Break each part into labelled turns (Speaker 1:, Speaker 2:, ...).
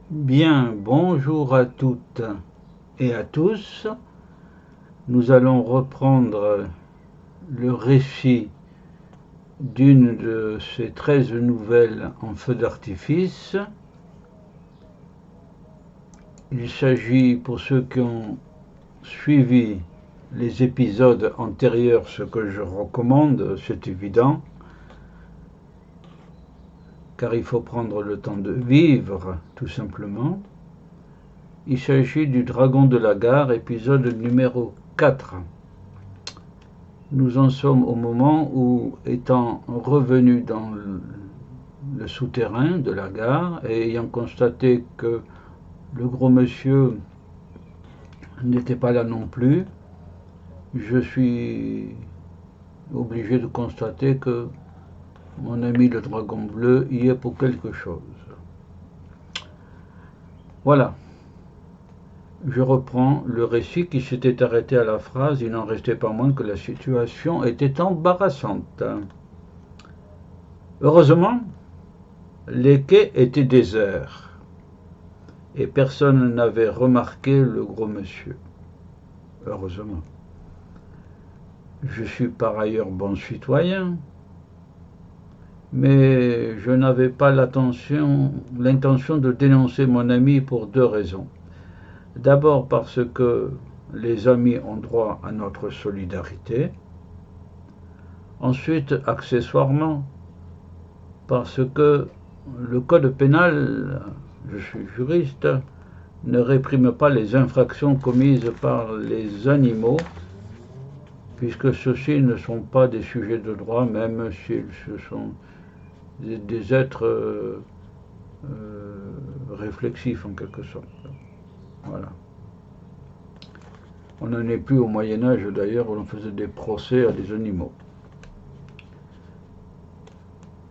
Speaker 1: Bien, bonjour à toutes et à tous. Nous allons reprendre le récit d'une de ces 13 nouvelles en feu d'artifice. Il s'agit, pour ceux qui ont suivi les épisodes antérieurs, ce que je recommande, c'est évident, car il faut prendre le temps de vivre, tout simplement. Il s'agit du Dragon de la Gare, épisode numéro 4. Nous en sommes au moment où, étant revenu dans le souterrain de la gare et ayant constaté que le gros monsieur n'était pas là non plus, je suis obligé de constater que mon ami le dragon bleu y est pour quelque chose. Voilà. Je reprends le récit qui s'était arrêté à la phrase « Il n'en restait pas moins que la situation était embarrassante ». Heureusement, les quais étaient déserts et personne n'avait remarqué le gros monsieur. Heureusement. Je suis par ailleurs bon citoyen, mais je n'avais pas l'intention de dénoncer mon ami pour deux raisons. D'abord parce que les amis ont droit à notre solidarité. Ensuite, accessoirement, parce que le code pénal, je suis juriste, ne réprime pas les infractions commises par les animaux, puisque ceux-ci ne sont pas des sujets de droit, même s'ils sont des êtres réflexifs en quelque sorte. Voilà. On n'en est plus au Moyen-Âge d'ailleurs, où l'on faisait des procès à des animaux.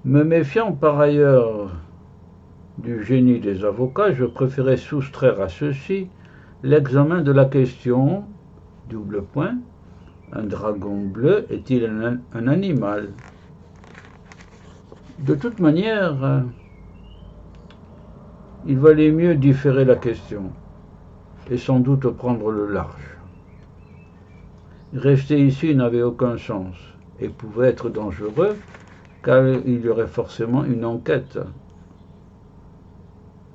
Speaker 1: Me méfiant par ailleurs du génie des avocats, je préférais soustraire à ceux-ci l'examen de la question, double point, un dragon bleu est-il un animal? De toute manière, il valait mieux différer la question et sans doute prendre le large. Rester ici n'avait aucun sens et pouvait être dangereux car il y aurait forcément une enquête.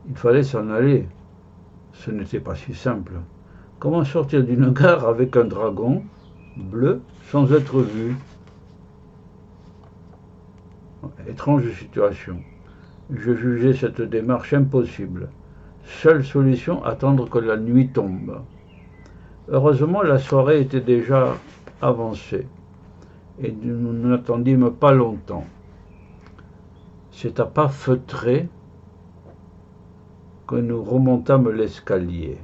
Speaker 1: Il fallait s'en aller. Ce n'était pas si simple. Comment sortir d'une gare avec un dragon bleu sans être vu? Étrange situation. Je jugeais cette démarche impossible. Seule solution, attendre que la nuit tombe. Heureusement, la soirée était déjà avancée et nous n'attendîmes pas longtemps. C'est à pas feutrés que nous remontâmes l'escalier.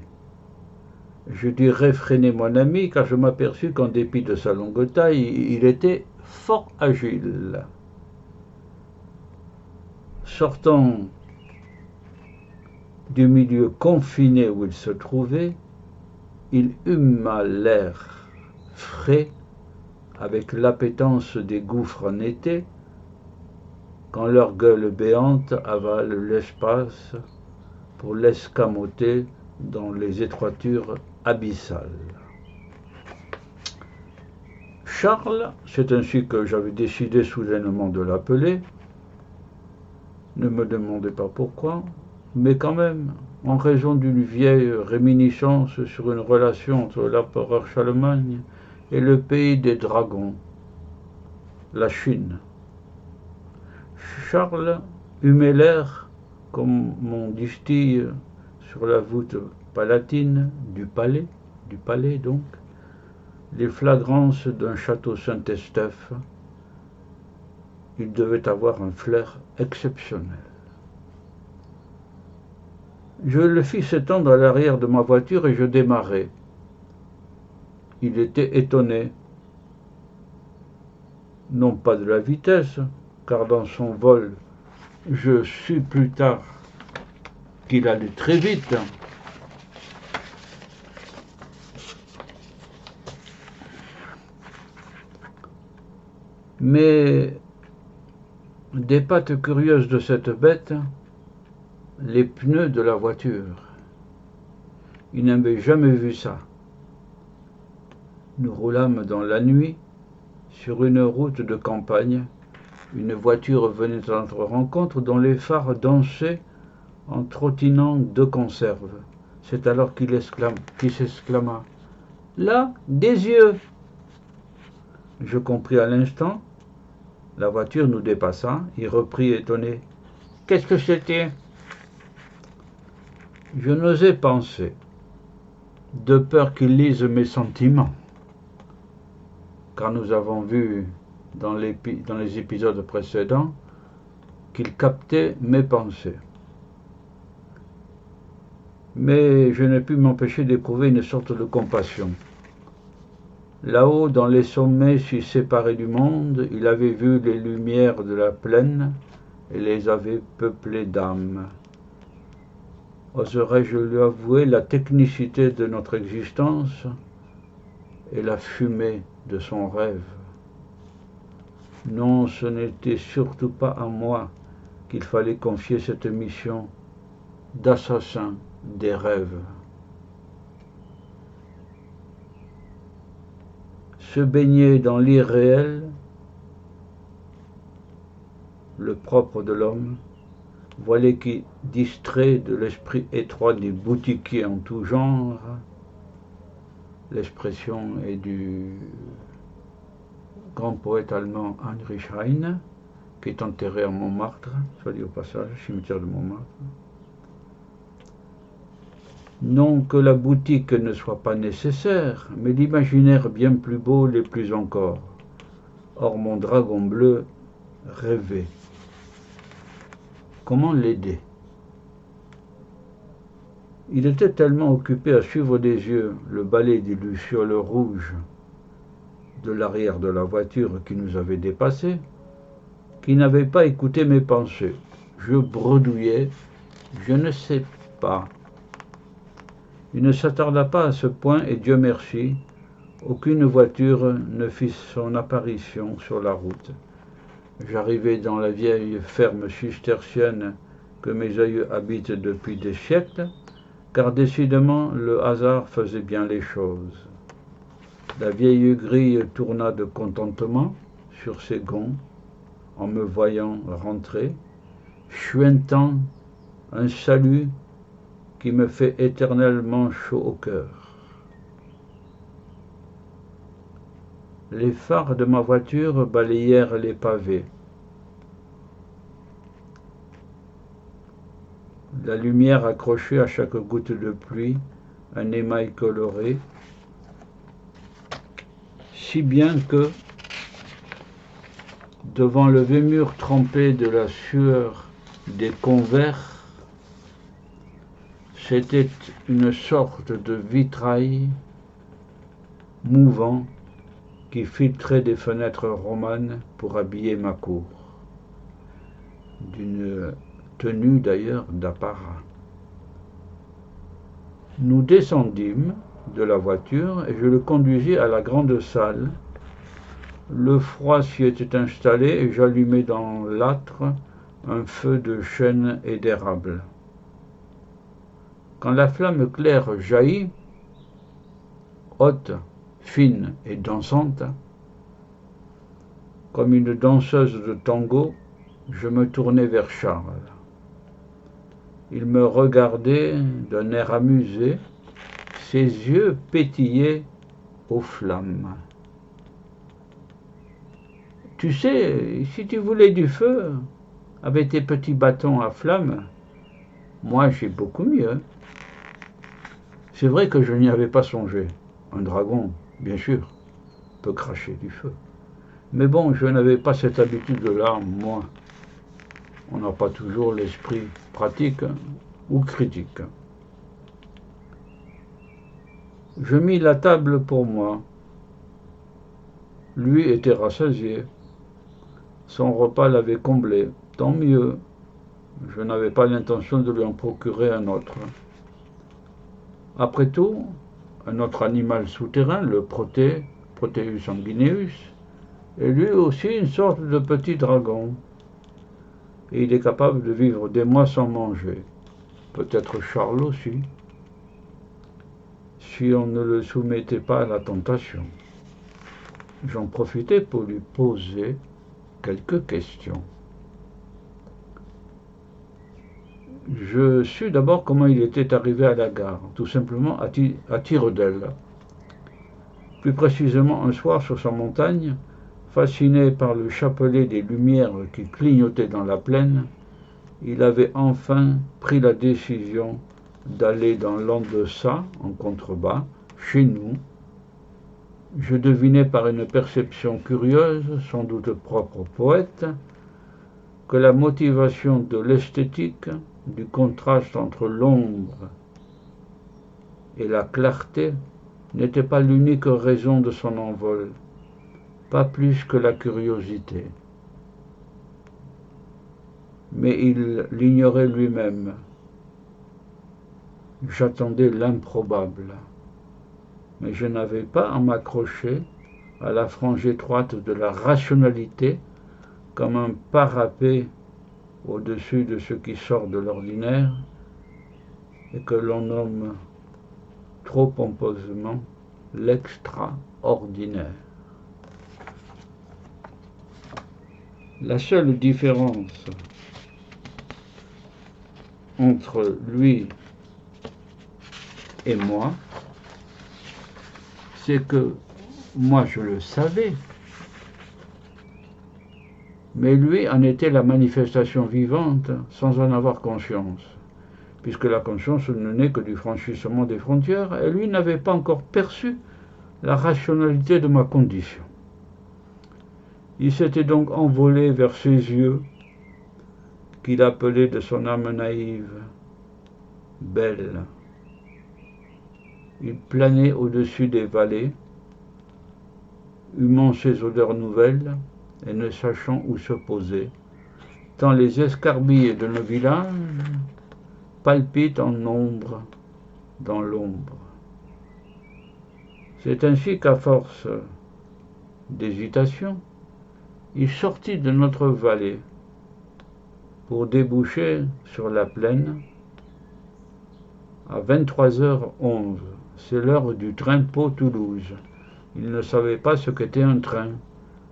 Speaker 1: Je dus réfréner mon ami car je m'aperçus qu'en dépit de sa longue taille, il était fort agile. Sortant du milieu confiné où il se trouvait, il huma l'air frais avec l'appétence des gouffres en été, quand leur gueule béante avale l'espace pour l'escamoter dans les étroitures abyssales. Charles, c'est ainsi que j'avais décidé soudainement de l'appeler, ne me demandez pas pourquoi, mais quand même, en raison d'une vieille réminiscence sur une relation entre l'empereur Charlemagne et le pays des dragons, la Chine. Charles humait l'air comme on distille sur la voûte palatine du palais donc, les flagrances d'un château Saint-Estèphe. Il devait avoir un flair exceptionnel. Je le fis s'étendre à l'arrière de ma voiture et je démarrai. Il était étonné, non pas de la vitesse, car dans son vol, je sus plus tard qu'il allait très vite, mais des pattes curieuses de cette bête les pneus de la voiture. Il n'avait jamais vu ça. Nous roulâmes dans la nuit sur une route de campagne. Une voiture venait à notre rencontre dont les phares dansaient en trottinant de conserve. C'est alors qu'il s'exclama « Là, des yeux !» Je compris à l'instant. La voiture nous dépassa. Il reprit étonné « Qu'est-ce que c'était ?» Je n'osais penser, de peur qu'il lise mes sentiments, car nous avons vu dans les épisodes précédents qu'il captait mes pensées. Mais je n'ai pu m'empêcher d'éprouver une sorte de compassion. Là-haut, dans les sommets si séparés du monde, il avait vu les lumières de la plaine et les avait peuplées d'âmes. Oserais-je lui avouer la technicité de notre existence et la fumée de son rêve? Non, ce n'était surtout pas à moi qu'il fallait confier cette mission d'assassin des rêves. Se baigner dans l'irréel, le propre de l'homme, voilà qui distrait de l'esprit étroit des boutiquiers en tout genre. L'expression est du grand poète allemand Heinrich Heine, qui est enterré à Montmartre, soit dit au passage, cimetière de Montmartre. Non que la boutique ne soit pas nécessaire, mais l'imaginaire bien plus beau l'est plus encore. Or mon dragon bleu rêvait. Comment l'aider? Il était tellement occupé à suivre des yeux le balai des lucioles rouges de l'arrière de la voiture qui nous avait dépassés, qu'il n'avait pas écouté mes pensées. Je bredouillais, je ne sais pas. Il ne s'attarda pas à ce point et Dieu merci, aucune voiture ne fit son apparition sur la route. J'arrivai dans la vieille ferme cistercienne que mes aïeux habitent depuis des siècles, car décidément le hasard faisait bien les choses. La vieille grille tourna de contentement sur ses gonds en me voyant rentrer, chuintant un salut qui me fait éternellement chaud au cœur. Les phares de ma voiture balayèrent les pavés. La lumière accrochait à chaque goutte de pluie un émail coloré, si bien que, devant le vieux mur trempé de la sueur des convers, c'était une sorte de vitrail mouvant qui filtrait des fenêtres romanes pour habiller ma cour, d'une tenue d'ailleurs d'apparat. Nous descendîmes de la voiture et je le conduisis à la grande salle. Le froid s'y était installé et j'allumai dans l'âtre un feu de chêne et d'érable. Quand la flamme claire jaillit, haute, fine et dansante, comme une danseuse de tango, je me tournai vers Charles. Il me regardait d'un air amusé, ses yeux pétillaient aux flammes. « Tu sais, si tu voulais du feu, avec tes petits bâtons à flammes, moi j'ai beaucoup mieux. » C'est vrai que je n'y avais pas songé. Un dragon, bien sûr, peut cracher du feu. Mais bon, je n'avais pas cette habitude-là, moi. On n'a pas toujours l'esprit pratique ou critique. Je mis la table pour moi. Lui était rassasié. Son repas l'avait comblé. Tant mieux. Je n'avais pas l'intention de lui en procurer un autre. Après tout, un autre animal souterrain, le Proteus sanguineus, est lui aussi une sorte de petit dragon. Et il est capable de vivre des mois sans manger. peut-être Charles aussi, si on ne le soumettait pas à la tentation. J'en profitais pour lui poser quelques questions. Je sus d'abord comment il était arrivé à la gare, tout simplement à tire d'aile. Plus précisément un soir sur sa montagne, fasciné par le chapelet des lumières qui clignotaient dans la plaine, il avait enfin pris la décision d'aller dans l'en-deçà, en contrebas, chez nous. Je devinais par une perception curieuse, sans doute propre au poète, que la motivation de l'esthétique, du contraste entre l'ombre et la clarté, n'était pas l'unique raison de son envol, pas plus que la curiosité. Mais il l'ignorait lui-même. J'attendais l'improbable, mais je n'avais pas à m'accrocher à la frange étroite de la rationalité comme un parapet au-dessus de ce qui sort de l'ordinaire et que l'on nomme trop pompeusement l'extraordinaire. La seule différence entre lui et moi, c'est que moi je le savais, mais lui en était la manifestation vivante sans en avoir conscience, puisque la conscience ne naît que du franchissement des frontières, et lui n'avait pas encore perçu la rationalité de ma condition. Il s'était donc envolé vers ses yeux, qu'il appelait de son âme naïve « belle ». Il planait au-dessus des vallées, humant ses odeurs nouvelles et ne sachant où se poser, tant les escarbilles de nos villages palpitent en ombre dans l'ombre. C'est ainsi qu'à force d'hésitation, il sortit de notre vallée pour déboucher sur la plaine à 23h11. C'est l'heure du train Pau-Toulouse. Il ne savait pas ce qu'était un train.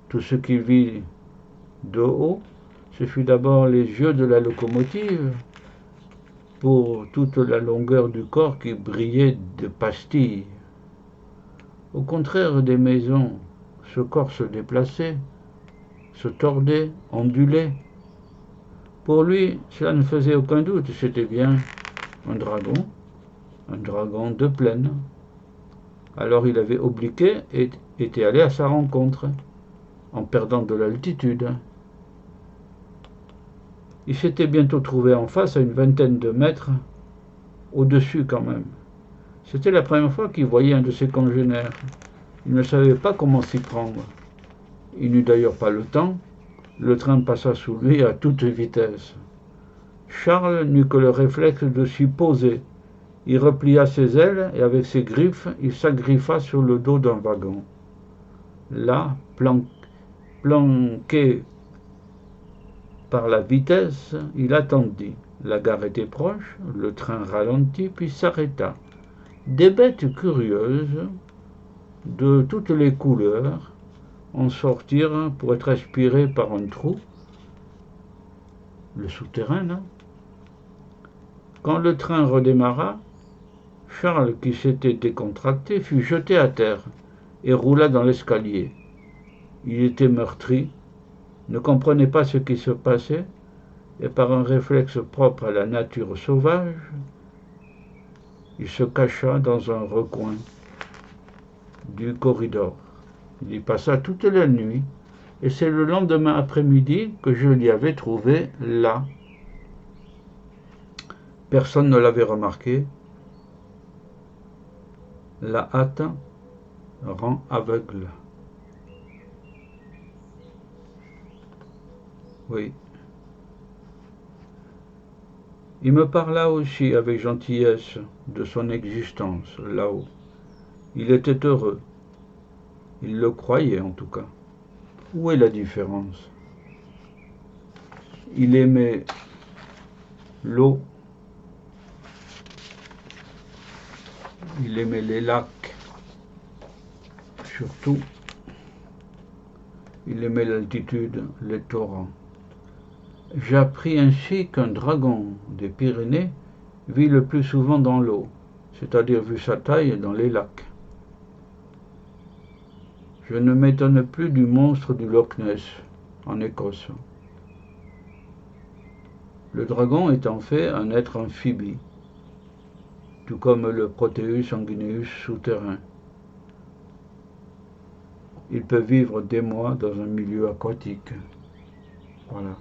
Speaker 1: Tout ce qu'il vit de haut, ce fut d'abord les yeux de la locomotive, pour toute la longueur du corps qui brillait de pastilles. Au contraire des maisons, ce corps se déplaçait, se tordait, ondulait. Pour lui, cela ne faisait aucun doute, c'était bien un dragon de plaine. Alors il avait obliqué et était allé à sa rencontre, en perdant de l'altitude. Il s'était bientôt trouvé en face, à une vingtaine de mètres, au-dessus quand même. C'était la première fois qu'il voyait un de ses congénères. Il ne savait pas comment s'y prendre. Il n'eut d'ailleurs pas le temps. Le train passa sous lui à toute vitesse. Charles n'eut que le réflexe de s'y poser. Il replia ses ailes et avec ses griffes, il s'agriffa sur le dos d'un wagon. Là, planqué par la vitesse, il attendit. La gare était proche, le train ralentit puis s'arrêta. Des bêtes curieuses, de toutes les couleurs, en sortirent pour être aspirées par un trou, le souterrain là. Quand le train redémarra, Charles, qui s'était décontracté, fut jeté à terre et roula dans l'escalier. Il était meurtri, ne comprenait pas ce qui se passait, et par un réflexe propre à la nature sauvage, il se cacha dans un recoin du corridor. Il y passa toute la nuit, et c'est le lendemain après-midi que je l'y avais trouvé là. Personne ne l'avait remarqué. La hâte rend aveugle. Oui. Il me parla aussi avec gentillesse de son existence là-haut. Il était heureux. Il le croyait en tout cas. Où est la différence? Il aimait l'eau Il aimait les lacs, surtout. Il aimait l'altitude, les torrents. J'appris ainsi qu'un dragon des Pyrénées vit le plus souvent dans l'eau, c'est-à-dire vu sa taille dans les lacs. Je ne m'étonne plus du monstre du Loch Ness, en Écosse. Le dragon est en fait un être amphibie, tout comme le Proteus sanguineus souterrain. Il peut vivre des mois dans un milieu aquatique. Voilà.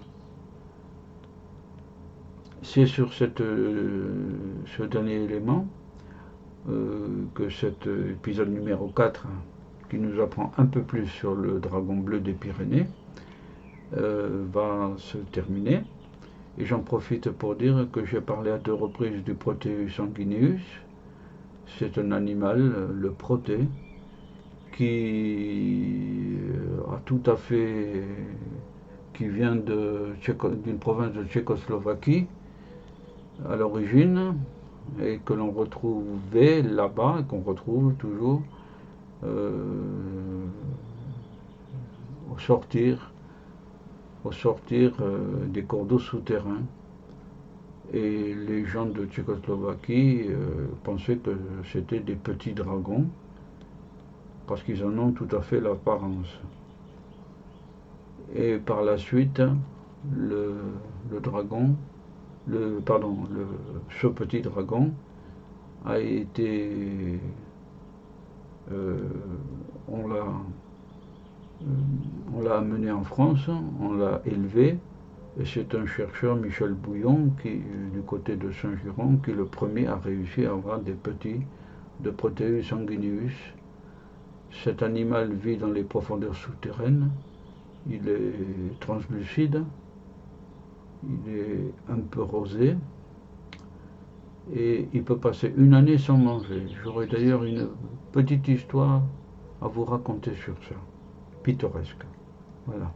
Speaker 1: C'est sur ce dernier élément que cet épisode numéro 4, qui nous apprend un peu plus sur le dragon bleu des Pyrénées, va se terminer. Et j'en profite pour dire que j'ai parlé à 2 reprises du Proteus sanguineus. C'est un animal, le proté, qui a tout à fait, qui vient d'une province de Tchécoslovaquie à l'origine, et que l'on retrouvait là-bas, et qu'on retrouve toujours au sortir des cours d'eau souterrains. Et les gens de Tchécoslovaquie pensaient que c'était des petits dragons, parce qu'ils en ont tout à fait l'apparence. Et par la suite, ce petit dragon a été, on l'a amené en France, on l'a élevé, et c'est un chercheur, Michel Bouillon, du côté de Saint-Giron, qui le premier a réussi à avoir des petits de Proteus sanguineus. Cet animal vit dans les profondeurs souterraines, il est translucide, il est un peu rosé, et il peut passer une année sans manger. J'aurais d'ailleurs une petite histoire à vous raconter sur ça, pittoresque. Voilà.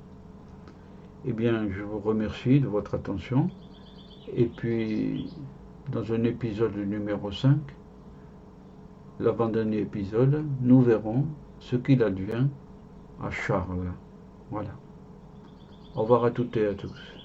Speaker 1: Eh bien, je vous remercie de votre attention, et puis dans un épisode numéro 5, l'avant-dernier épisode, nous verrons ce qu'il advient à Charles. Voilà. Au revoir à toutes et à tous.